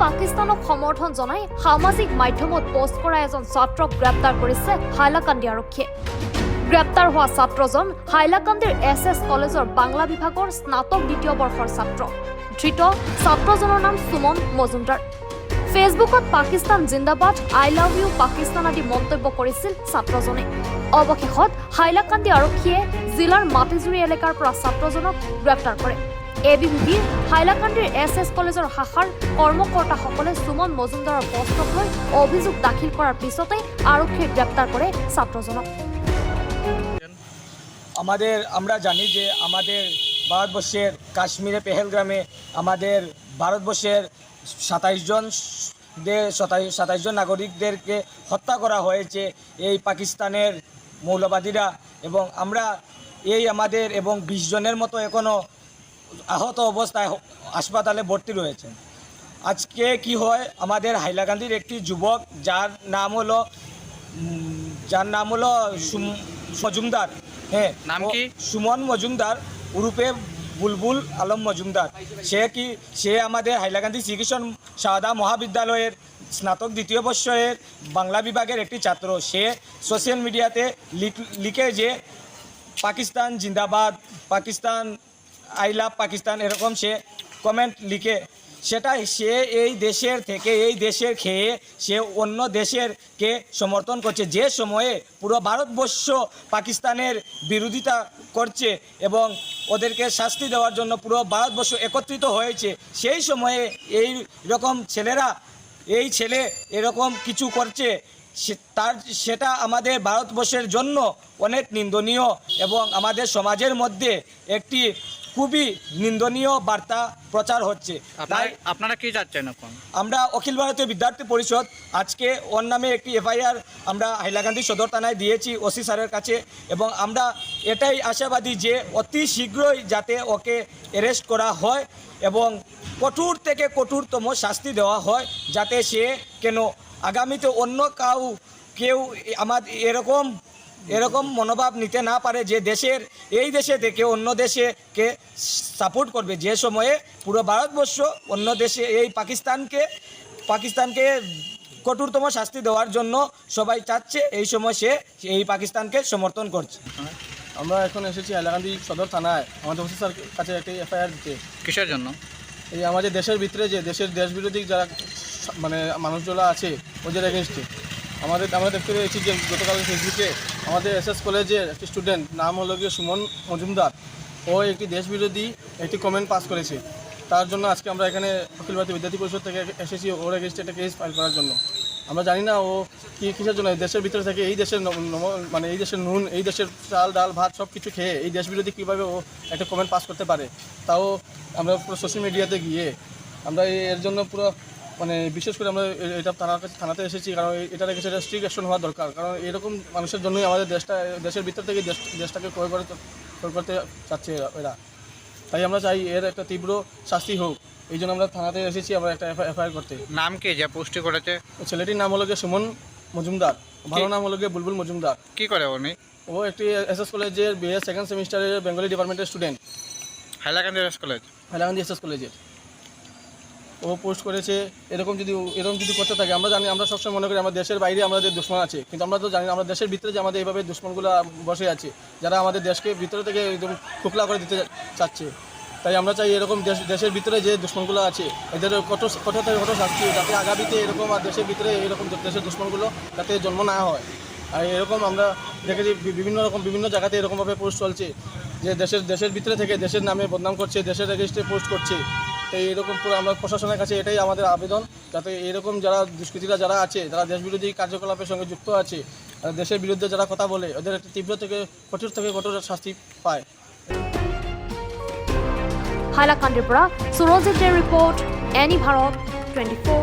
পাকিস্তানক সমৰ্থন জনাই সামাজিক মাধ্যমত পোষ্ট কৰা এজন ছাত্ৰক গ্ৰেপ্তাৰ কৰিছে হাইলাকান্দি আৰক্ষীয়ে। গ্ৰেপ্তাৰ হোৱা ছাত্ৰজন হাইলাকান্দিৰ এছ কলেজৰ বাংলা বিভাগৰ স্নাতক দ্বিতীয় বৰ্ষৰ ছাত্ৰ। ধৃত ছাত্ৰজনৰ নাম সুমন মজুমদাৰ। ফেচবুকত পাকিস্তান জিন্দাবাদ, আই লাভ ইউ পাকিস্তান আদি মন্তব্য কৰিছিল ছাত্ৰজনে। অৱশেষত হাইলাকান্দি আৰক্ষীয়ে জিলাৰ মাটিজুৰি এলেকাৰ পৰা ছাত্ৰজনক গ্ৰেপ্তাৰ কৰে। এবিভিপিৰ হাইলাকান্দিৰ এছ কলেজৰ শাখাৰ কৰ্মকৰ্তাসকলে সুমন মজুমদাৰৰ পোষ্টক লৈ অভিযোগ দাখিল কৰাৰ পিছতে আৰক্ষীয়ে গ্ৰেপ্তার করে ছাত্রজনক। আমরা জানি যে আমাদের ভারতবর্ষের কাশ্মীরে পেহেলগ্রামে আমাদের ভারতবর্ষের 27 জন নাগরিকদেরকে হত্যা করা হয়েছে এই পাকিস্তানের মৌলবাদীরা, এবং আমরা এই আমাদের এবং 20 জনের মতো এখনও আহত অবস্থায় হাসপাতালে ভর্তি রয়েছেন। আজকে কি হয়, আমাদের হাইলাকান্দির একটি যুবক যার নাম হলো মজুমদার, নাম কি? সুমন মজুমদার উরুপে বুলবুল আলম মজুমদার। সে আমাদের হাইলাকান্দি শ্রীকৃষ্ণ শারদা মহাবিদ্যালয়ের স্নাতক দ্বিতীয় বর্ষের বাংলা বিভাগের একটি ছাত্র। সে সোশ্যাল মিডিয়াতে লিখে যে পাকিস্তান জিন্দাবাদ, পাকিস্তান আই লাভ পাকিস্তান, এরকম সে কমেন্ট লিখে, সেটা সে এই দেশের থেকে এই দেশের খেয়ে সে অন্য দেশেরকে সমর্থন করছে। যে সময়ে পুরো ভারতবর্ষ পাকিস্তানের বিরোধিতা করছে এবং ওদেরকে শাস্তি দেওয়ার জন্য পুরো ভারতবর্ষ একত্রিত হয়েছে, সেই সময়ে এই রকম ছেলে এরকম কিছু করছে, সেটা আমাদের ভারতবর্ষের জন্য অনেক নিন্দনীয় এবং আমাদের সমাজের মধ্যে একটি খুবই নিন্দনীয় বার্তা প্রচার হচ্ছে। তাই আপনারা কি চাচ্ছেন এখন? আমরা অখিল ভারতীয় বিদ্যার্থী পরিষদ আজকে ওর নামে একটি এফআইআর আমরা হাইলাকান্দি সদর থানায় দিয়েছি ওসি স্যারের কাছে, এবং আমরা এটাই আশাবাদী যে অতি শীঘ্রই যাতে ওকে অ্যারেস্ট করা হয় এবং কঠোর থেকে কঠোরতম শাস্তি দেওয়া হয়, যাতে সে কেন আগামীতে অন্য কেউ আমাদের এরকম মনোভাব নিতে না পারে যে এই দেশে থেকে অন্য দেশকে সাপোর্ট করবে। যে সময়ে পুরো ভারতবর্ষ অন্য দেশে এই পাকিস্তানকে কঠোরতম শাস্তি দেওয়ার জন্য সবাই চাচ্ছে, এই সময় সে এই পাকিস্তানকে সমর্থন করছে। আমরা এখন এসেছি হাইলাকান্দি সদর থানায় আমাদের ওসি স্যার কাছে একটি এফআইআর দিতে। কিসের জন্য? এই আমাদের দেশের ভিতরে যে দেশবিরোধী যারা মানে মানুষগুলো আছে ওদের এগেনস্টে আমরা দেখতে পেয়েছি যে গতকাল ফেসবুকে আমাদের এস কলেজের একটি স্টুডেন্ট নাম হলো গিয়ে সুমন মজুমদার, ও একটি দেশবিরোধী একটি কমেন্ট পাস করেছে। তার জন্য আজকে আমরা এখানে অখিল ভারতীয় বিদ্যার্থী পরিষদ থেকে এসেছি ওর এগেনস্টে একটা কেস ফাইল করার জন্য। আমরা জানি না ও কিসের জন্য দেশের ভিতরে থেকে এই দেশের মানে এই দেশের নুন, এই দেশের চাল ডাল ভাত সব কিছু খেয়ে এই দেশবিরোধী কীভাবে ও একটা কমেন্ট পাস করতে পারে। তাও আমরা পুরো সোশ্যাল মিডিয়াতে গিয়ে আমরা এর জন্য পুরো মানে বিশেষ করে আমরা এটা থানাতে এসেছি, কারণ এটার কাছে স্ট্রিক্ট অ্যাকশন হওয়া দরকার। কারণ এরকম মানুষের জন্যই আমাদের দেশের ভিতর থেকে দেশটাকে ক্রয় করতে চাচ্ছে এরা। তাই আমরা চাই এর একটা তীব্র শাস্তি হোক, এই জন্য আমরা থানাতে এসেছি আমরা একটা এফআইআর করতে। নাম কি যে পোস্টে করেছে? ছেলেটির নাম হলো গিয়ে সুমন মজুমদার, ভালো নাম হলো গিয়ে বুলবুল মজুমদার। কি করে উনি? ও একটি এস কলেজের বিএ সেকেন্ড সেমিস্টারের বেঙ্গলি ডিপার্টমেন্টের স্টুডেন্ট, হাইলাকান্দি এস কলেজের। ও পোস্ট করেছে এরকম যদি করতে থাকে, আমরা জানি, আমরা সবসময় মনে করি আমাদের দেশের বাইরে আমাদের দুশ্মন আছে, কিন্তু আমরা তো জানি না আমরা দেশের ভিতরে যে আমাদের এইভাবে দুশ্মনগুলো বসে আছে, যারা আমাদের দেশকে ভিতরে থেকে একদম খোকলা করে দিতে চাচ্ছে। তাই আমরা চাই এরকম দেশের ভিতরে যে দুশ্মনগুলো আছে এদের কঠোর থেকে কঠোর শাস্তি, যাতে আগামীতে এরকম আর দেশের ভিতরে এরকম দেশের দুশ্মনগুলো যাতে জন্ম না হয়। আর এরকম আমরা দেখেছি বিভিন্ন জায়গাতে এরকমভাবে পোস্ট চলছে যে দেশের ভিতরে থেকে দেশের নামে বদনাম করছে, দেশের এগেইনস্টে পোস্ট করছে। তাই এরকম পুরো আমরা প্রশাসনের কাছে এটাই আমাদের আবেদন, যাতে এরকম যারা দুষ্কৃতীরা যারা আছে, যারা দেশবিরোধী কার্যকলাপের সঙ্গে যুক্ত আছে, দেশের বিরুদ্ধে যারা কথা বলে, ওদের একটা তীব্র থেকে কঠোর শাস্তি পায়। হাইলাকান্দিৰ পৰা সুৰজিতৰ ৰিপৰ্ট, এনি ভাৰত 24।